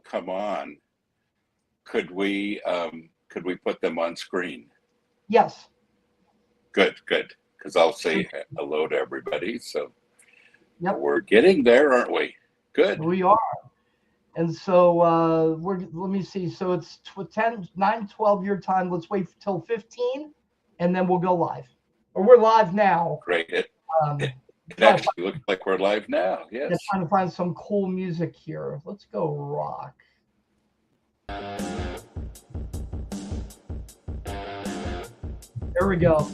come on, could we put them on screen? Yes. Good, because I'll say hello to everybody. So Yep. We're getting there, aren't we? Good. We are. And so let me see. So it's 9, 12 your time. Let's wait till 15 and then we'll go live. Or we're live now. Great. It actually looks like we're live now. Yes. Just trying to find some cool music here. Let's go rock. There we go.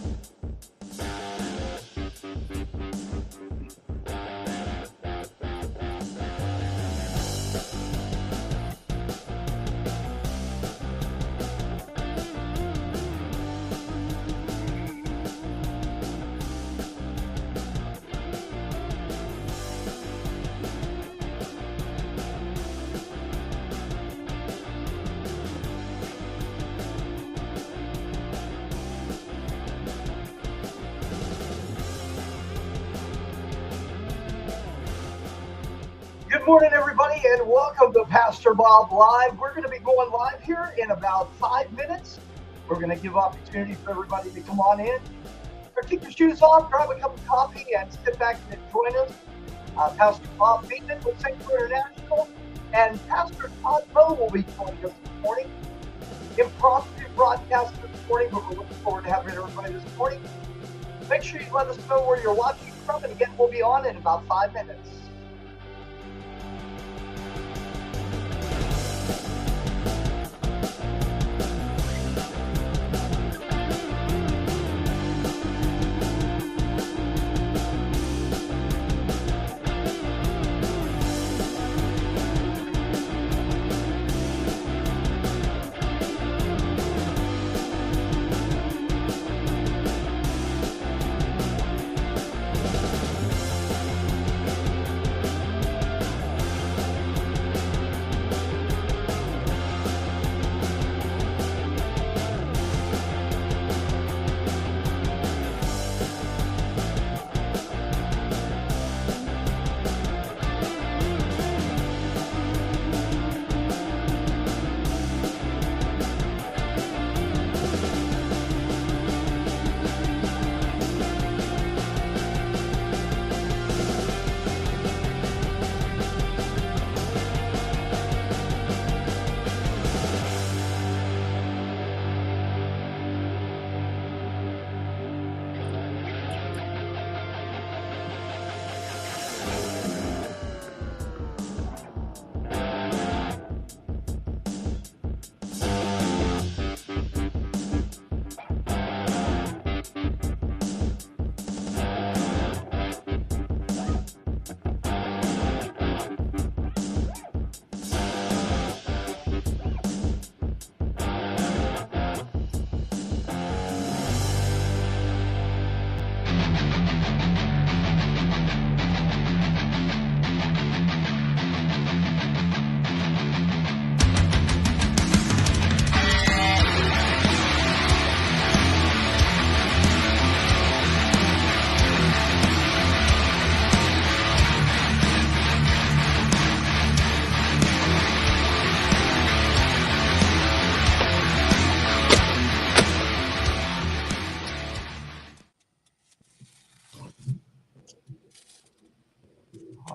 Good morning, everybody, and welcome to Pastor Bob Live. We're going to be going live here in about 5 minutes. We're going to give opportunity for everybody to come on in. Or take your shoes off, grab a cup of coffee, and sit back and join us. Pastor Bob Beatman with Sanctuary International, and Pastor Todd Rowe will be joining us this morning. Impromptu broadcast this morning, but we're looking forward to having everybody this morning. Make sure you let us know where you're watching from, and again, we'll be on in about 5 minutes.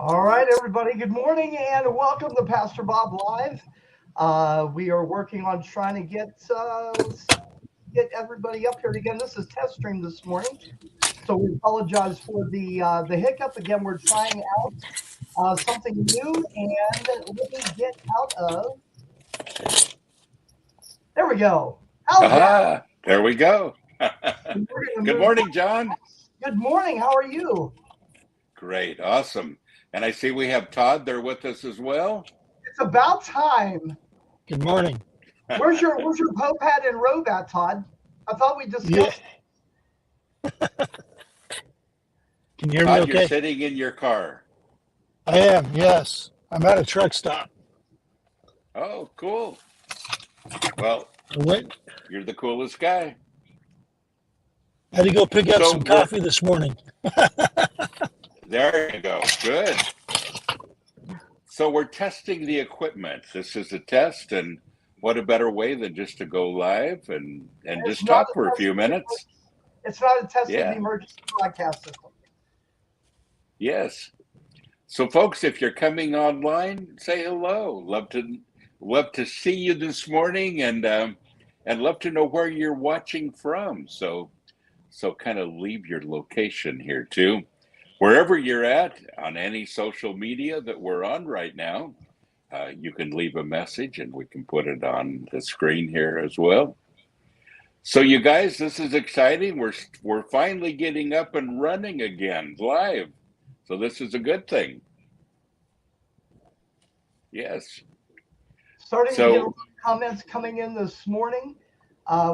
All right, everybody, good morning and welcome to Pastor Bob Live. We are working on trying to get everybody up here again. This is test stream this morning, so we apologize for the hiccup. Again, we're trying out something new, and let me get out of. There we go. There we go. Good morning, John. Good morning. How are you? Great. Awesome. And I see we have Todd there with us as well. It's about time. Good morning. Where's your Pope hat and robe at, Todd? I thought we discussed. Yeah. Can you hear Todd, me okay? You're sitting in your car. I am, yes. I'm at a truck stop. Oh, cool. Well, you're the coolest guy. Had to go pick up some coffee this morning. There you go. Good. So we're testing the equipment. This is a test, and what a better way than just to go live and just talk for a few minutes. It's not a test of Yeah. the emergency broadcast system. Yes. So folks, if you're coming online, say hello. Love to see you this morning, and love to know where you're watching from. So kind of leave your location here too. Wherever you're at on any social media that we're on right now, you can leave a message and we can put it on the screen here as well. So you guys, this is exciting. We're finally getting up and running again live. So this is a good thing. Yes. Starting to get a lot of comments coming in this morning.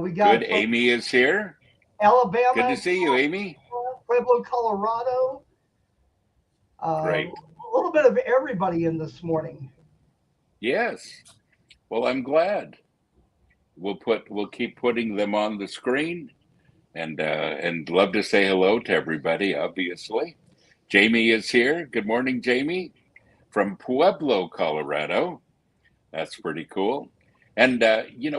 We got good. Amy is here. Alabama. Good to see you, Amy. Pueblo, Colorado. Great. A little bit of everybody in this morning. Yes. Well, I'm glad. We'll keep putting them on the screen, and love to say hello to everybody. Obviously, Jamie is here. Good morning, Jamie, from Pueblo, Colorado. That's pretty cool. And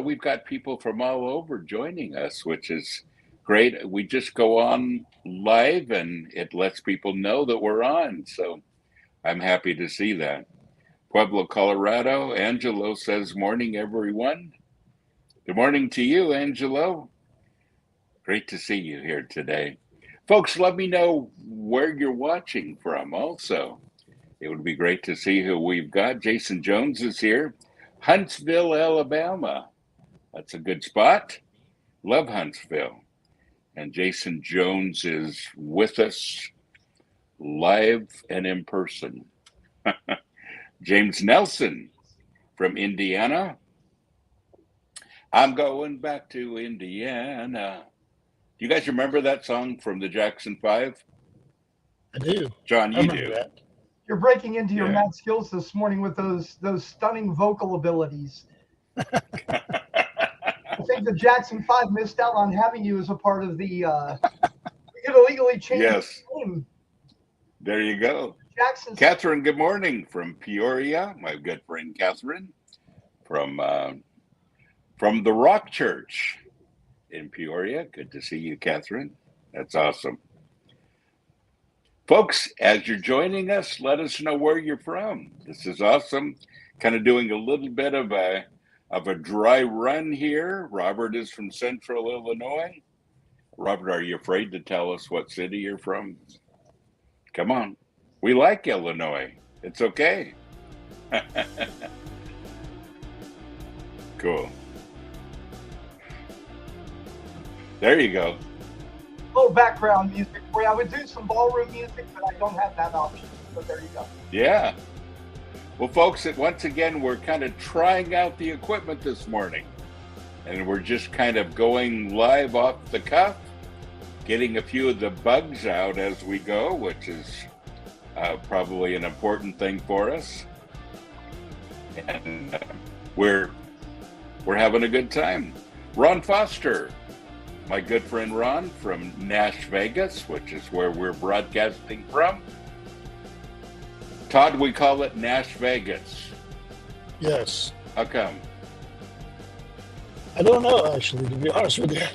we've got people from all over joining us, which is great. We just go on live and it lets people know that we're on. So I'm happy to see that. Pueblo, Colorado. Angelo says, morning, everyone. Good morning to you, Angelo. Great to see you here today. Folks, let me know where you're watching from also. It would be great to see who we've got. Jason Jones is here. Huntsville, Alabama. That's a good spot. Love Huntsville. And Jason Jones is with us live and in person. James Nelson from Indiana. I'm going back to Indiana. Do you guys remember that song from the Jackson 5? I do. John, you do. That. You're breaking into your mad skills this morning with those stunning vocal abilities. I think the Jackson 5 missed out on having you as a part of the you could illegally change the name. There you go. Jackson. Catherine, good morning from Peoria. My good friend Catherine from the Rock Church in Peoria. Good to see you, Catherine. That's awesome. Folks, as you're joining us, let us know where you're from. This is awesome. Kind of doing a little bit of a dry run here. Robert is from Central Illinois. Robert, are you afraid to tell us what city you're from? Come on. We like Illinois. It's okay. Cool. There you go. A little background music for you. I would do some ballroom music, but I don't have that option. So there you go. Yeah. Well, folks, once again, we're kind of trying out the equipment this morning. And we're just kind of going live off the cuff, getting a few of the bugs out as we go, which is probably an important thing for us. And we're having a good time. Ron Foster, my good friend Ron from Nash Vegas, which is where we're broadcasting from. Todd, we call it Nash Vegas. Yes. How come? I don't know, actually, to be honest with you.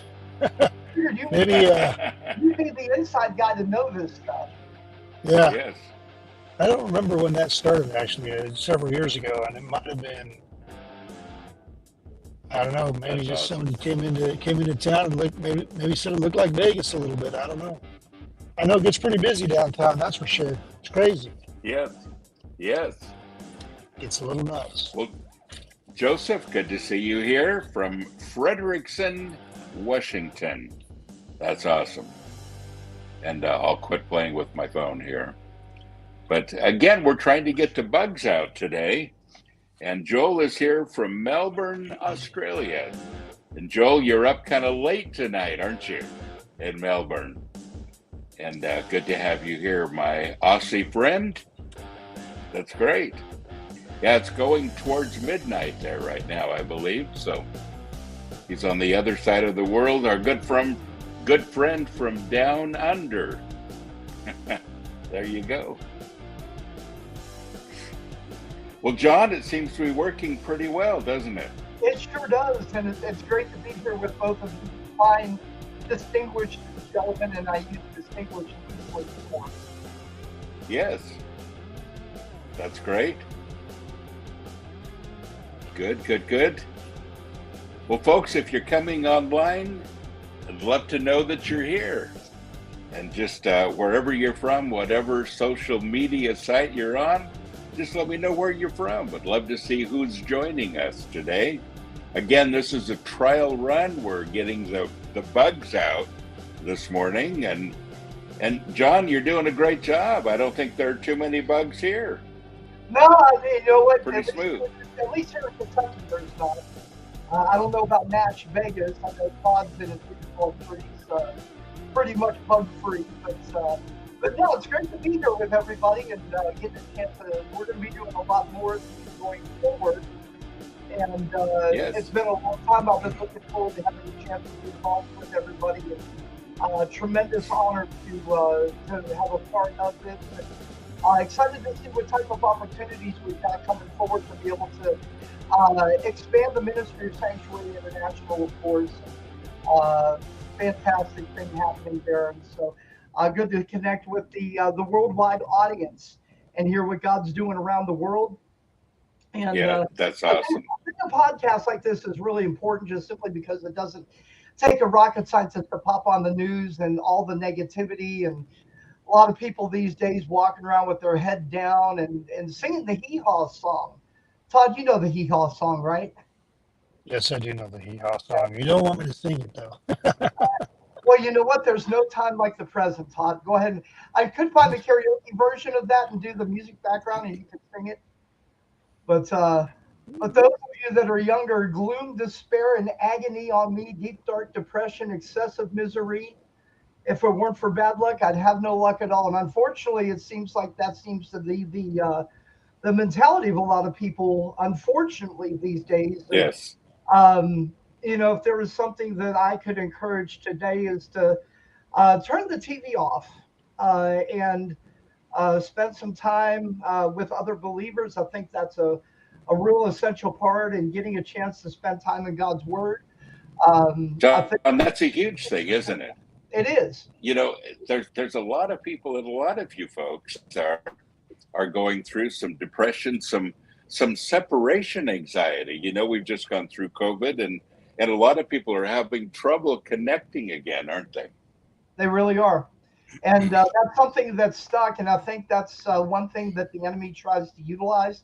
Maybe you be the inside guy to know this stuff. Yeah. Yes. I don't remember when that started, actually. Several years ago, and it might have been, I don't know, maybe just somebody came into town and maybe said it looked like Vegas a little bit. I don't know. I know it gets pretty busy downtown, that's for sure. It's crazy. Yes. Yes. It's a little nuts. Well, Joseph, good to see you here from Frederickson, Washington. That's awesome. And I'll quit playing with my phone here. But again, we're trying to get the bugs out today. And Joel is here from Melbourne, Australia. And Joel, you're up kind of late tonight, aren't you, in Melbourne? And good to have you here, my Aussie friend. That's great. Yeah, it's going towards midnight there right now, I believe. So he's on the other side of the world, our good friend from down under. There you go. Well, John, it seems to be working pretty well, doesn't it? It sure does, and it's great to be here with both of you fine, distinguished gentlemen, and I use distinguished loosely for. Yes. That's great. Good, good, good. Well, folks, if you're coming online, I'd love to know that you're here. And just wherever you're from, whatever social media site you're on, just let me know where you're from. I'd love to see who's joining us today. Again, this is a trial run. We're getting the bugs out this morning. And John, you're doing a great job. I don't think there are too many bugs here. No, you know what? Pretty smooth. At least here in Kentucky, there's not. I don't know about Nash Vegas. I know Todd's in his baseball pretty much bug free, but no, it's great to be here with everybody and get the chance to. We're going to be doing a lot more going forward, and Yes. It's been a long time. I've been looking forward to having a chance to be involved with everybody. And tremendous honor to have a part of this. Excited to see what type of opportunities we've got coming forward to be able to expand the Ministry of Sanctuary International, of course. Fantastic thing happening there, and so good to connect with the worldwide audience and hear what God's doing around the world. And Yeah, that's awesome. I think a podcast like this is really important, just simply because it doesn't take a rocket scientist to pop on the news and all the negativity, and a lot of people these days walking around with their head down and singing the Hee Haw song. Todd, you know the Hee Haw song, right? Yes, I do know the Hee Haw song. You don't want me to sing it, though. Well, you know what? There's no time like the present, Todd. Go ahead. I could find the karaoke version of that and do the music background, and you could sing it. But those of you that are younger, gloom, despair, and agony on me, deep, dark depression, excessive misery. If it weren't for bad luck, I'd have no luck at all. And unfortunately, it seems like that seems to be the mentality of a lot of people, unfortunately, these days. Yes. You know, if there was something that I could encourage today is to turn the TV off and spend some time with other believers. I think that's a real essential part in getting a chance to spend time in God's Word. John, that's a huge thing, isn't it? It is. You know, there's a lot of people, and a lot of you folks are going through some depression, some separation anxiety. You know, we've just gone through COVID, and a lot of people are having trouble connecting again, aren't they? They really are. And that's something that's stuck. And I think that's one thing that the enemy tries to utilize.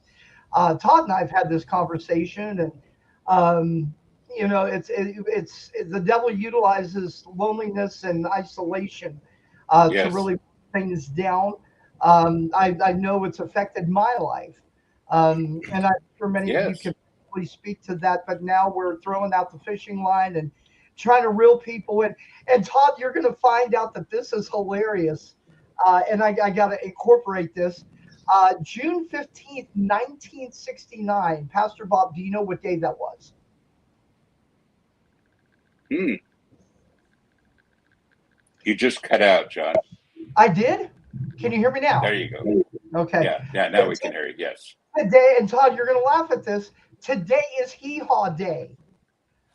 Todd and I have had this conversation, and you know, it's the devil utilizes loneliness and isolation Yes. to really put things down. I know it's affected my life, and I'm sure many of you Yes. can probably speak to that. But now we're throwing out the fishing line and trying to reel people in. And Todd, you're going to find out that this is hilarious, and I got to incorporate this. June 15th, 1969. Pastor Bob, do you know what day that was? You just cut out, John. I did? Can you hear me now? There you go. Okay. Yeah, now we can hear you. Yes. Today, and Todd, you're going to laugh at this. Today is Hee Haw Day.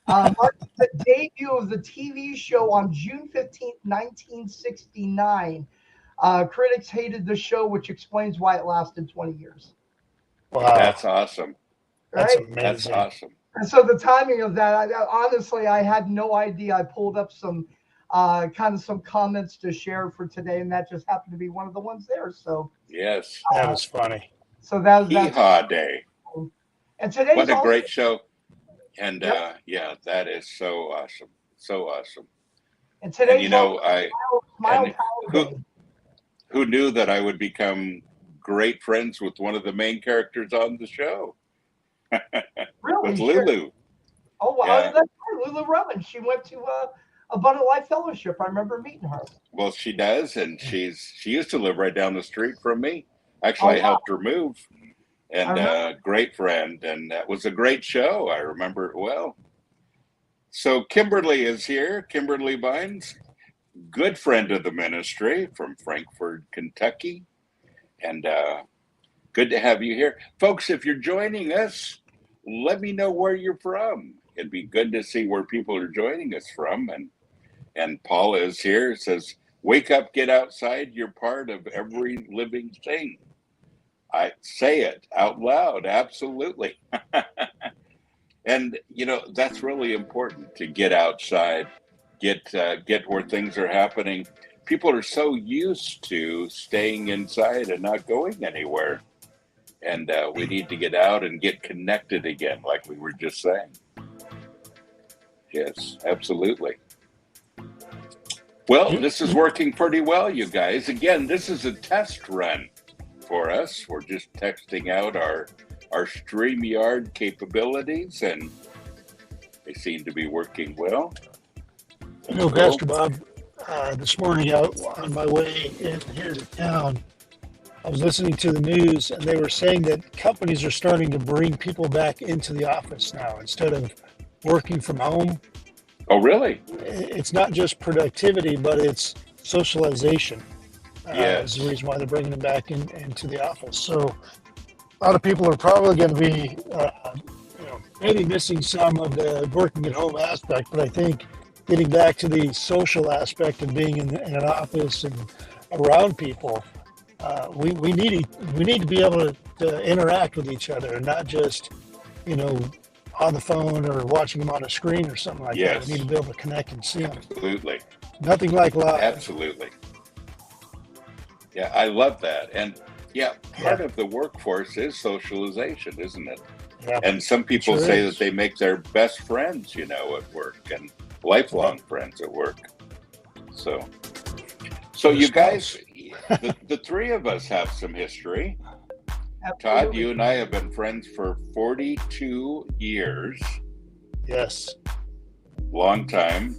Marks the debut of the TV show on June 15th, 1969. Critics hated the show, which explains why it lasted 20 years. Wow. That's awesome. That's Right? amazing. That's awesome. And so the timing of that, honestly, I had no idea. I pulled up some kind of some comments to share for today, and that just happened to be one of the ones there. So Yes. That was funny. so that's Hee Haw Day. and today's What a also- great show. And Yep. yeah, that is so awesome. So awesome. and today's And you know, also Smile and Power Day. who knew that I would become great friends with one of the main characters on the show, Really? with Sure. Lulu. Oh wow, Yeah. that's right. Lulu Rowan. She went to Abundant Life Fellowship. I remember meeting her. Well, she does, and she used to live right down the street from me. Actually, Oh, I wow. helped her move, and I remember. great friend, and that was a great show. I remember it well. So Kimberly is here. Kimberly Bynes, good friend of the ministry from Frankfort, Kentucky, and Good to have you here. Folks, if you're joining us, let me know where you're from. It'd be good to see where people are joining us from. And Paula is here, says, wake up, get outside. You're part of every living thing. I say it out loud. Absolutely. And, that's really important, to get outside, get where things are happening. People are so used to staying inside and not going anywhere. And we need to get out and get connected again, like we were just saying. Yes, absolutely. Well, this is working pretty well, you guys. Again, this is a test run for us. We're just testing out our Streamyard capabilities, and they seem to be working well. Pastor Bob, this morning out on my way in here to town, I was listening to the news, and they were saying that companies are starting to bring people back into the office now instead of working from home. Oh, really? It's not just productivity, but it's socialization. Yes. Is the reason why they're bringing them back into the office. So a lot of people are probably going to be, maybe missing some of the working at home aspect, but I think getting back to the social aspect of being in an office and around people, we need to be able to interact with each other and not just, on the phone or watching them on a screen or something like that. We need to be able to connect and see them. Absolutely. Nothing like live. Absolutely. Yeah, I love that. And part of the workforce is socialization, isn't it? Yeah. And some people say that they make their best friends, at work, and lifelong friends at work. So you guys, the three of us have some history. Absolutely. Todd, you and I have been friends for 42 years. Yes. Long time.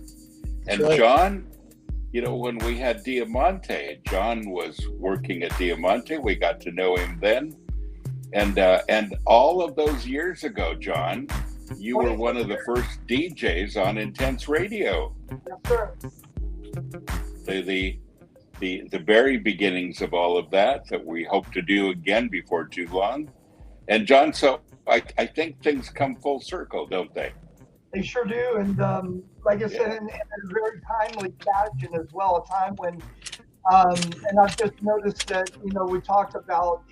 And right. John, when we had Diamante, John was working at Diamante. We got to know him then. And all of those years ago, John, you were one of the first DJs on Intense Radio. Yes, sir. The very beginnings of all of that we hope to do again before too long. And John, so I think things come full circle, don't they? They sure do. And like I said, in a very timely fashion as well, a time when, and I've just noticed that, we talked about,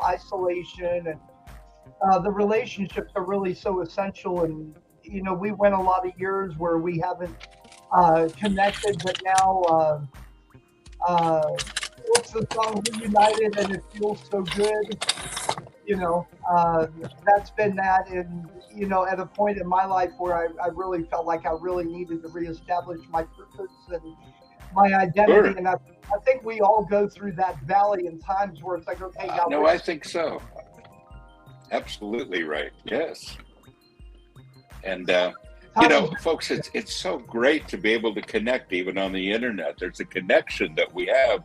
isolation and the relationships are really so essential. And, we went a lot of years where we haven't connected, but now, what's the song, Reunited, and it feels so good. That's been that. And, at a point in my life where I really felt like I really needed to reestablish my purpose and my identity. Sure. And I think we all go through that valley in times where it's like, okay, now. No, I think so. Absolutely right. Yes. And, folks, it's so great to be able to connect even on the internet. There's a connection that we have.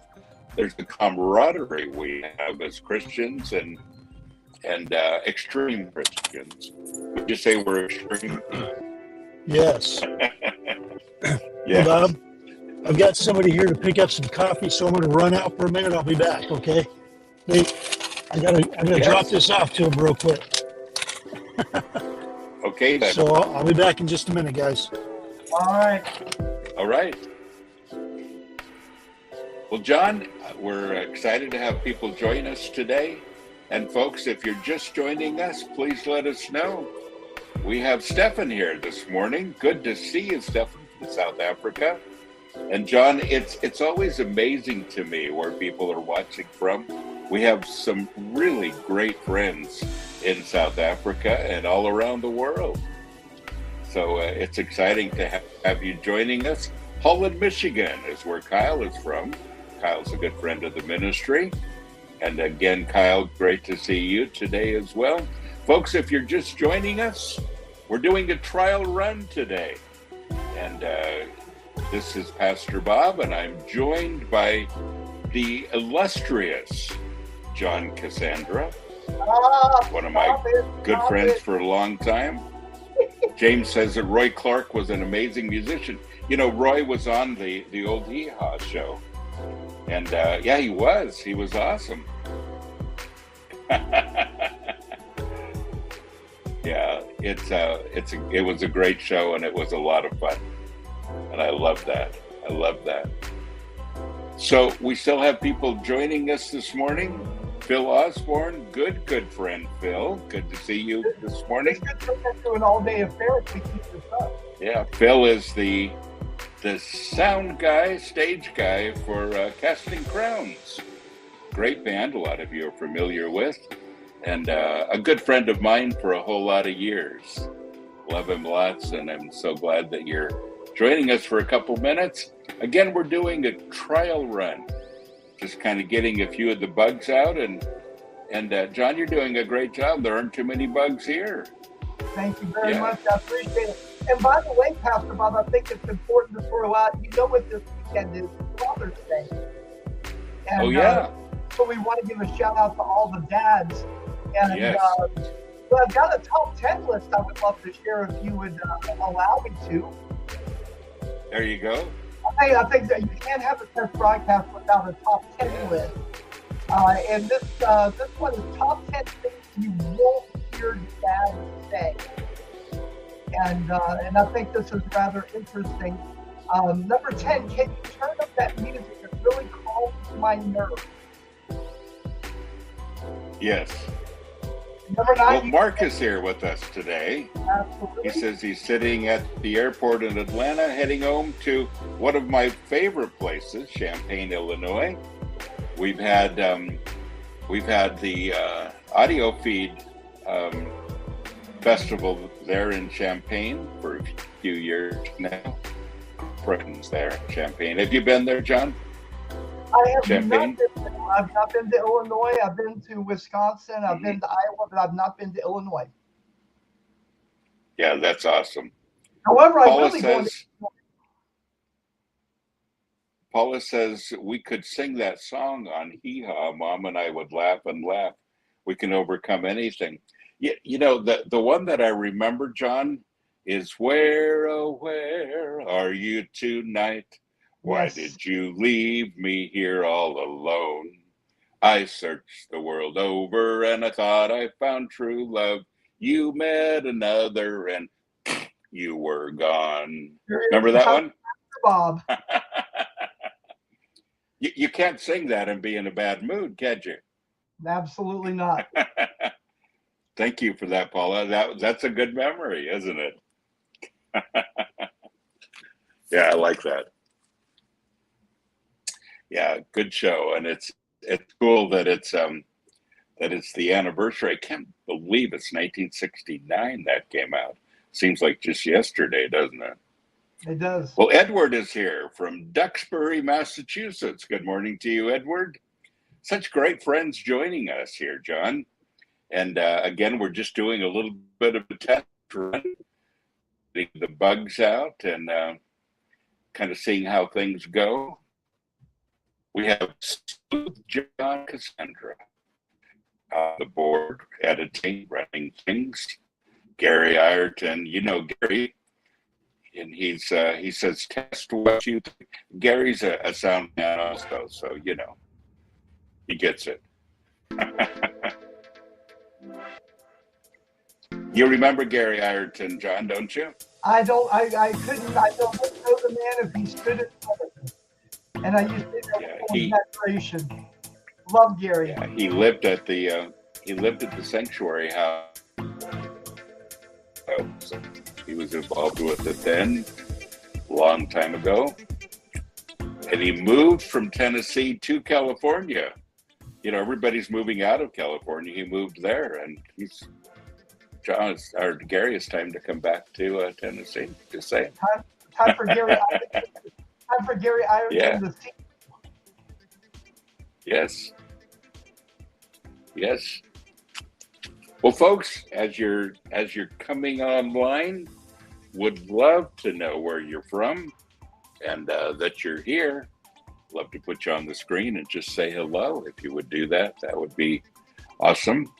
There's the camaraderie we have as Christians and extreme Christians. Would you say we're extreme? Yes. Yeah. Bob, I've got somebody here to pick up some coffee, so I'm going to run out for a minute. I'll be back. Okay. I gotta drop this off to them real quick. Okay, then. So I'll be back in just a minute, guys. All right. All right. Well, John, we're excited to have people join us today. And folks, if you're just joining us, please let us know. We have Stefan here this morning. Good to see you, Stefan, from South Africa. And John, it's always amazing to me where people are watching from. We have some really great friends in South Africa and all around the world. So it's exciting to have you joining us. Holland, Michigan is where Kyle is from. Kyle's a good friend of the ministry. And again, Kyle, great to see you today as well. Folks, if you're just joining us, we're doing a trial run today. And this is Pastor Bob, and I'm joined by the illustrious John Cassandra, one of my good friends for a long time. James says that Roy Clark was an amazing musician. Roy was on the old Hee Haw show. And he was awesome. Yeah, it was a great show, and it was a lot of fun, and I love that. I love that. So we still have people joining us this morning. Phil Osborne, good friend Phil. Good to see you this morning. It's good to get to an all-day affair if we keep this up. Yeah, Phil is the sound guy, stage guy for Casting Crowns. Great band, a lot of you are familiar with, and a good friend of mine for a whole lot of years. Love him lots, and I'm so glad that you're joining us for a couple minutes. Again, we're doing a trial run, just kind of getting a few of the bugs out, and John, you're doing a great job. There aren't too many bugs here. Thank you very much. I appreciate it. And by the way, Pastor Bob, I think it's important to throw out, you know what this weekend is, Father's Day. And, so we want to give a shout out to all the dads. And so I've got a top 10 list I would love to share if you would allow me to. There you go. I think that you can't have a test broadcast without a top 10 list. And this one is top 10 things you won't hear dads say. And I think this is rather interesting. Number 10, can you turn up that music? It really calms my nerves. Yes. Number 9. Well, Mark is here with us today. Absolutely. He says he's sitting at the airport in Atlanta, heading home to one of my favorite places, Champaign, Illinois. We've had the audio feed festival there in Champaign for a few years now. Friends there in Champaign. Have you been there, John? I have not been. I've not been to Illinois. I've been to Wisconsin. I've been to Iowa, but I've not been to Illinois. Yeah, that's awesome. However, I really want to. Paula says we could sing that song on Hee Haw. Mom and I would laugh and laugh. We can overcome anything. You know, the one that I remember, John, is Where, oh, where are you tonight? Why Yes. did you leave me here all alone? I searched the world over and I thought I found true love. You met another and you were gone. Remember that one? Bob. You can't sing that and be in a bad mood, can you? Absolutely not. Thank you for that, Paula. That's a good memory, isn't it? Yeah, I like that. Yeah, good show, and it's cool that it's the anniversary. I can't believe it's 1969 that came out. Seems like just yesterday, doesn't it? It does. Well, Edward is here from Duxbury, Massachusetts. Good morning to you, Edward. Such great friends joining us here, John. And again, we're just doing a little bit of a test run, getting the bugs out and kind of seeing how things go. We have Smooth John Cassandra on the board, editing, running things. Gary Ireton, you know Gary, and he says test what you think. Gary's a sound man also, so you know he gets it. You remember Gary Ireton, John, don't you? I don't know the man if he stood in front of me. And I used to say that with exaggeration. Love Gary. Yeah, he lived at the sanctuary house. So he was involved with it then, a long time ago. And he moved from Tennessee to California. You know, everybody's moving out of California. He moved there, and Gary, it's time to come back to Tennessee. Just saying. Time for Gary Ireton. Time for Gary Ireton to see. Yes. Yes. Well, folks, as you're coming online, would love to know where you're from and that you're here. Love to put you on the screen and just say hello. If you would do that, that would be awesome.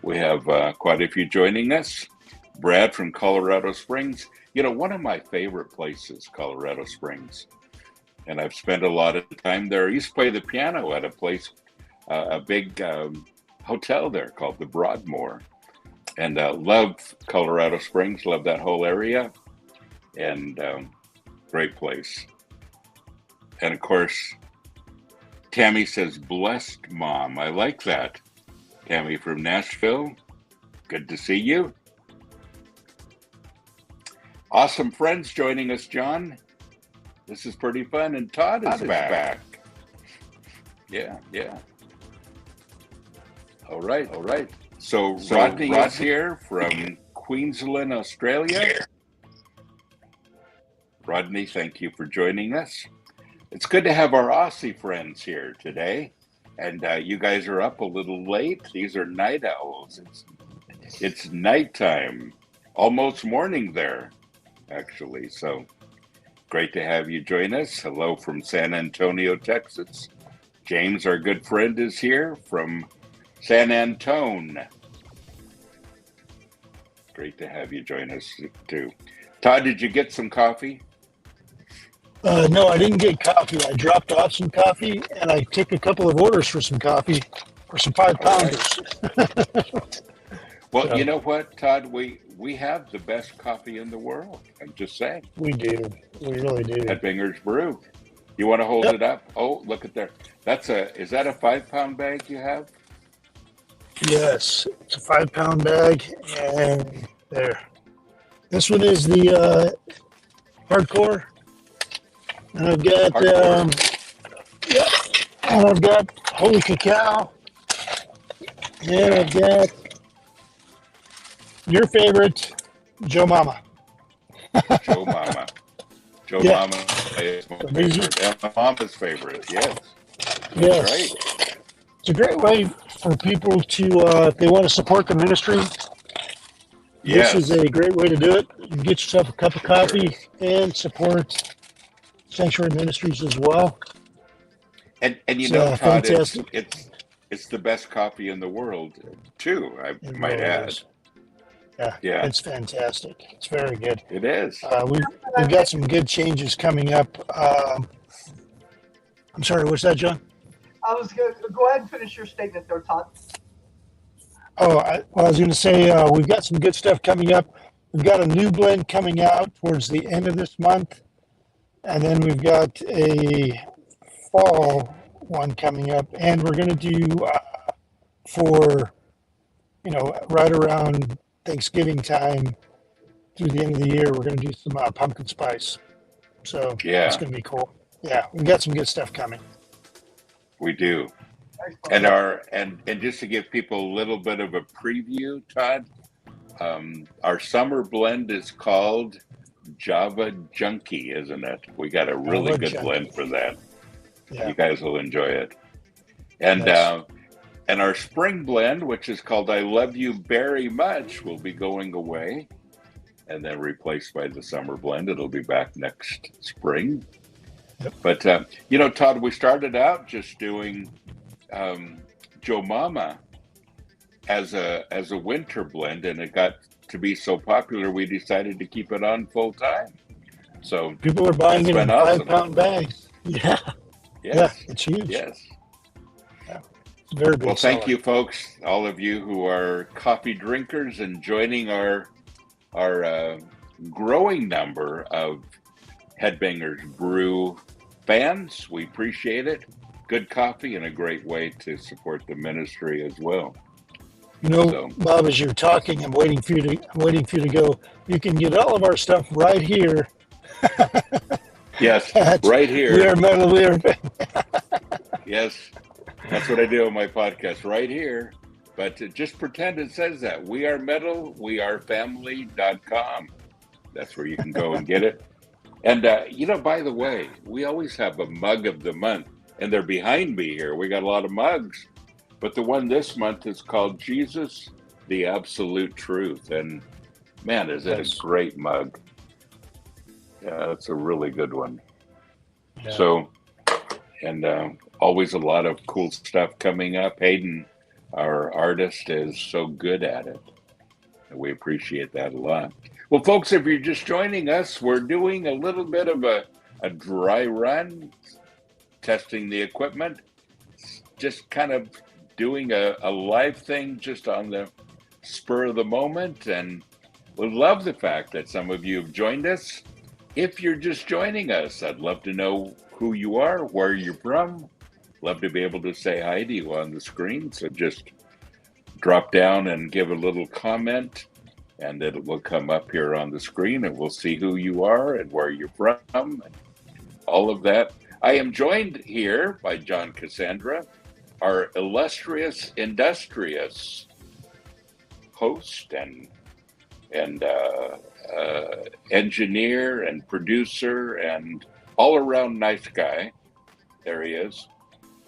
We have quite a few joining us. Brad from Colorado Springs. You know, one of my favorite places, Colorado Springs. And I've spent a lot of time there. I used to play the piano at a place, a big hotel there called the Broadmoor. And love Colorado Springs, love that whole area. And great place. And of course, Tammy says, blessed mom. I like that. Tammy from Nashville, good to see you. Awesome friends joining us, John. This is pretty fun. And Todd is back. Yeah. All right. So Rodney is here from Queensland, Australia. Rodney, thank you for joining us. It's good to have our Aussie friends here today. And you guys are up a little late. These are night owls. It's nighttime, almost morning there, actually. So great to have you join us. Hello from San Antonio, Texas. James, our good friend, is here from San Antone. Great to have you join us too. Todd, did you get some coffee? No, I didn't get coffee. I dropped off some coffee, and I took a couple of orders for some coffee, for some 5-pounders. Right. Well, you know what, Todd? We have the best coffee in the world. I'm just saying. We do. We really do. Hedbinger's Brew. You want to hold it up? Oh, look at there. Is that a 5-pound bag you have? Yes, it's a 5-pound bag, and there. This one is the hardcore. And I've got, and I've got Holy Cacao, and I've got your favorite, Joe Mama. Joe Mama. Joe Mama is my favorite. And my mama's favorite, yes. Yes. Right. It's a great way for people to, if they want to support the ministry, this is a great way to do it. You can get yourself a cup of coffee and support Sanctuary Ministries as well. And you know, Todd, fantastic. it's the best coffee in the world too, I might add. Yeah, it's fantastic. It's very good. It is. We've got some good changes coming up. I'm sorry, what's that, John? I was going to go ahead and finish your statement there, Todd. I was going to say we've got some good stuff coming up. We've got a new blend coming out towards the end of this month. And then we've got a fall one coming up, and we're going to do for, right around Thanksgiving time through the end of the year, we're going to do some pumpkin spice. So it's going to be cool. Yeah, we've got some good stuff coming. We do. And and just to give people a little bit of a preview, Todd, our summer blend is called Java Junkie, isn't it? We got a really good blend for that. Yeah. You guys will enjoy it. And and our spring blend, which is called I Love You Very Much, will be going away and then replaced by the summer blend. It'll be back next spring. Yep. But Todd, we started out just doing Joe Mama as a winter blend, and it got to be so popular, we decided to keep it on full time. So people are buying it in 5-pound bags. Yeah. Yes. Yeah, it's huge. Yes. Yeah. It's very big. Well, thank you, folks, all of you who are coffee drinkers and joining our growing number of Hedbinger's Brew fans. We appreciate it. Good coffee and a great way to support the ministry as well. Bob, as you're talking, I'm waiting for you to go. You can get all of our stuff right here. Yes, right here. We are metal. We are. Yes, that's what I do on my podcast, right here. But just pretend it says that. We are metal. We are family.com. That's where you can go and get it. And by the way, we always have a mug of the month, and they're behind me here. We got a lot of mugs. But the one this month is called Jesus, the Absolute Truth. And man, is it a great mug. Yeah, that's a really good one. Yeah. So, and always a lot of cool stuff coming up. Hayden, our artist, is so good at it. And we appreciate that a lot. Well, folks, if you're just joining us, we're doing a little bit of a dry run, testing the equipment, just kind of doing a live thing just on the spur of the moment, and we love the fact that some of you have joined us. If you're just joining us, I'd love to know who you are, where you're from. Love to be able to say hi to you on the screen. So just drop down and give a little comment, and it will come up here on the screen, and we'll see who you are and where you're from, and all of that. I am joined here by John Cassandra, our illustrious, industrious host and engineer and producer and all-around nice guy. There he is.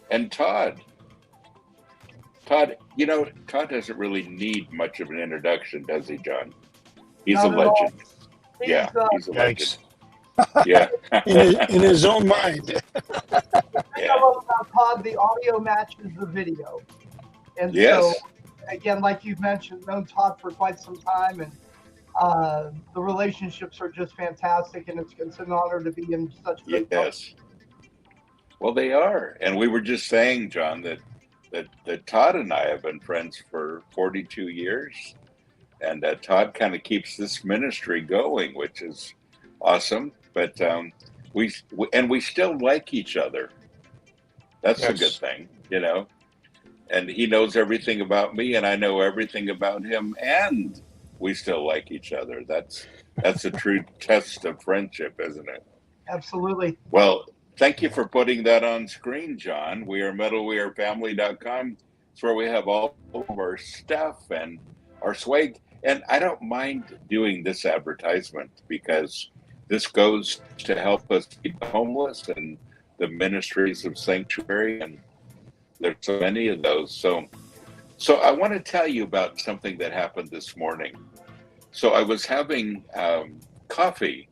And Todd. Todd, you know, Todd doesn't really need much of an introduction, does he, John? He's Not a at all. legend. Yeah, he's a legend. Yeah. in his own mind. The thing I love about Todd, the audio matches the video. And Yes. so, again, like you've mentioned, known Todd for quite some time, and the relationships are just fantastic, and it's an honor to be in such great company. Yes. Well, they are. And we were just saying, John, that Todd and I have been friends for 42 years. And Todd kind of keeps this ministry going, which is awesome. But we still like each other. That's a good thing, you know. And he knows everything about me, and I know everything about him, and we still like each other. That's a true test of friendship, isn't it? Absolutely. Well, thank you for putting that on screen, John. We are metalwearfamily.com. It's where we have all of our stuff and our swag. And I don't mind doing this advertisement because this goes to help us keep the homeless and the ministries of sanctuary, and there's so many of those. So I want to tell you about something that happened this morning. So I was having coffee,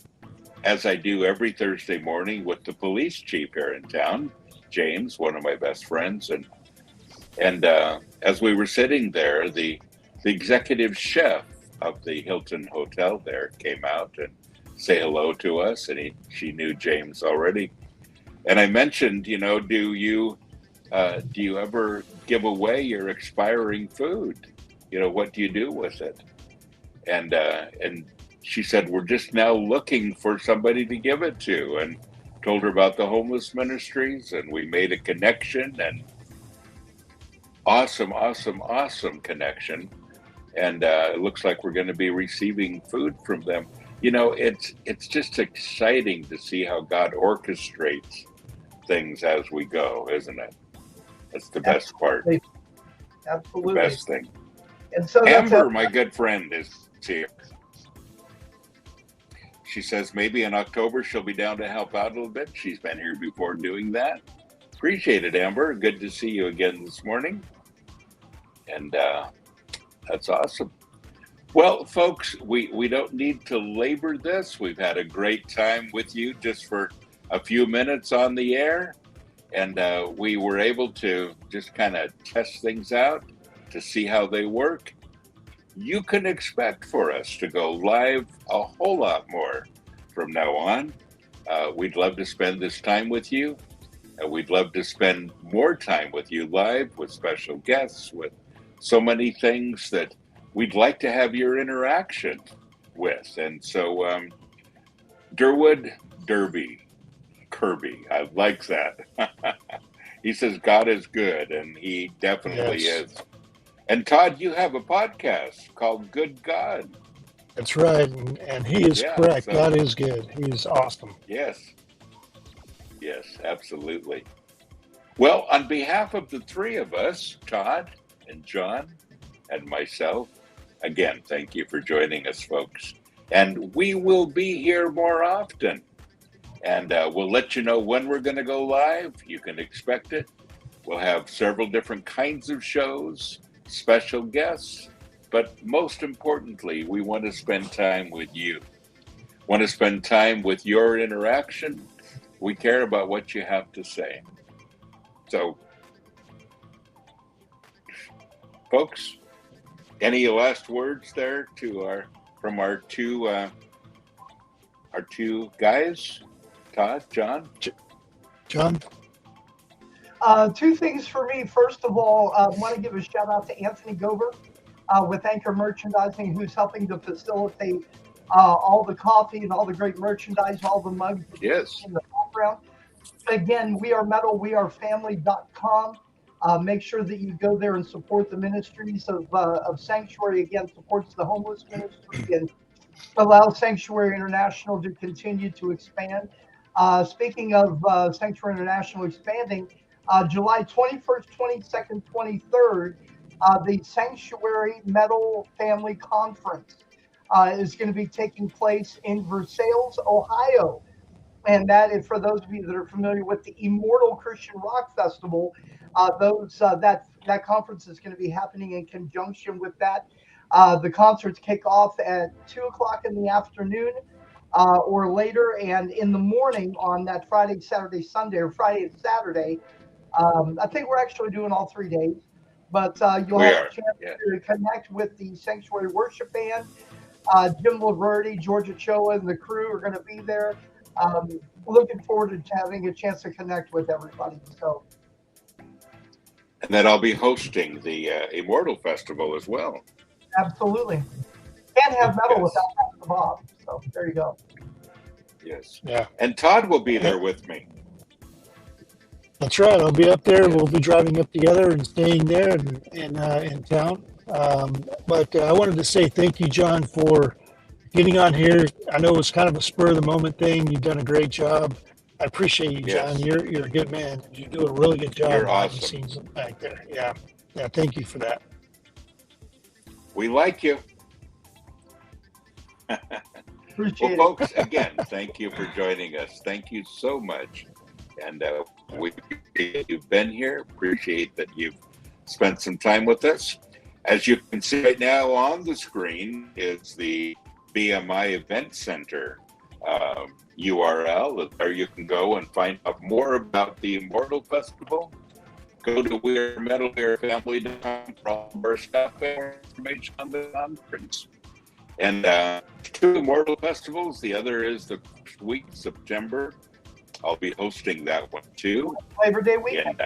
as I do every Thursday morning, with the police chief here in town, James, one of my best friends, and as we were sitting there, the executive chef of the Hilton Hotel there came out and say hello to us, and she knew James already. And I mentioned, you know, do you ever give away your expiring food? You know, what do you do with it? And she said, we're just now looking for somebody to give it to, and told her about the homeless ministries, and we made a connection, and awesome connection. And it looks like we're going to be receiving food from them. You know, it's just exciting to see how God orchestrates things as we go, isn't it? That's the best part. Absolutely. The best thing. And so Amber, my good friend, is here. She says maybe in October she'll be down to help out a little bit. She's been here before doing that. Appreciate it, Amber. Good to see you again this morning. And that's awesome. Well, folks, we don't need to labor this. We've had a great time with you just for a few minutes on the air. And we were able to just kind of test things out to see how they work. You can expect for us to go live a whole lot more from now on. We'd love to spend this time with you. We'd love to spend more time with you live with special guests, with so many things that we'd like to have your interaction with. And so Durwood Kirby, I like that. He says God is good, and he definitely is. And Todd, you have a podcast called Good God. That's right, and he is correct. So, God is good. He's awesome. Yes, absolutely. Well, on behalf of the three of us, Todd and John and myself, again, thank you for joining us, folks. And we will be here more often. And we'll let you know when we're going to go live. You can expect it. We'll have several different kinds of shows, special guests, but most importantly, we want to spend time with you. Want to spend time with your interaction. We care about what you have to say. So, folks, any last words there from our two guys? Todd, John? John? Two things for me. First of all, I want to give a shout out to Anthony Gover with Anchor Merchandising, who's helping to facilitate all the coffee and all the great merchandise, all the mugs that you Yes. see in the background. Again, we are metal, we are family.com. Make sure that you go there and support the ministries of Sanctuary. Again, supports the homeless ministry and allows Sanctuary International to continue to expand. Speaking of Sanctuary International expanding, July 21st, 22nd, 23rd, the Sanctuary Metal Family Conference is going to be taking place in Versailles, Ohio. And that is for those of you that are familiar with the Immortal Christian Rock Festival. That conference is going to be happening in conjunction with that. The concerts kick off at 2 o'clock in the afternoon or later, and in the morning on that Friday, Saturday, Sunday, or Friday and Saturday. I think we're actually doing all 3 days, but you'll have a chance to connect with the Sanctuary Worship Band. Jim Laverde, Georgia Choa, and the crew are going to be there. Looking forward to having a chance to connect with everybody. So, and then I'll be hosting the Immortal Festival as well. Absolutely. Can't have metal without Pastor Bob. So there you go. Yes. Yeah. And Todd will be there with me. That's right. I'll be up there. We'll be driving up together and staying there in town. But I wanted to say thank you, John, for getting on here. I know it was kind of a spur of the moment thing. You've done a great job. I appreciate you, John. Yes. You're a good man. You do a really good job You're behind the awesome. scenes back there. Yeah. Thank you for that. We like you. Appreciate well, folks, again, thank you for joining us. Thank you so much. And we appreciate you've been here. Appreciate that you've spent some time with us. As you can see right now on the screen is the BMI Event Center URL. There you can go and find out more about the Immortal Festival. Go to wearemetalwearfamily.com for all of our stuff and information on the conference. And 2 Immortal Festivals. The other is the first week of September. I'll be hosting that one too. Labor Day weekend.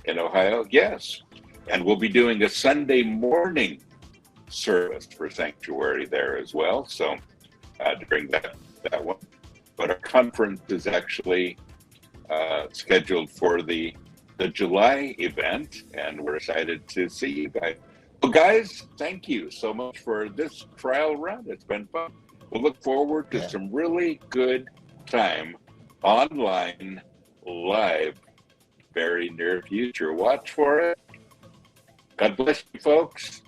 In Ohio, yes. And we'll be doing a Sunday morning service for Sanctuary there as well. So during that one. But our conference is actually scheduled for the July event, and we're excited to see you guys. Well, guys, thank you so much for this trial run. It's been fun. We'll look forward to some really good time online, live, very near future. Watch for it. God bless you, folks.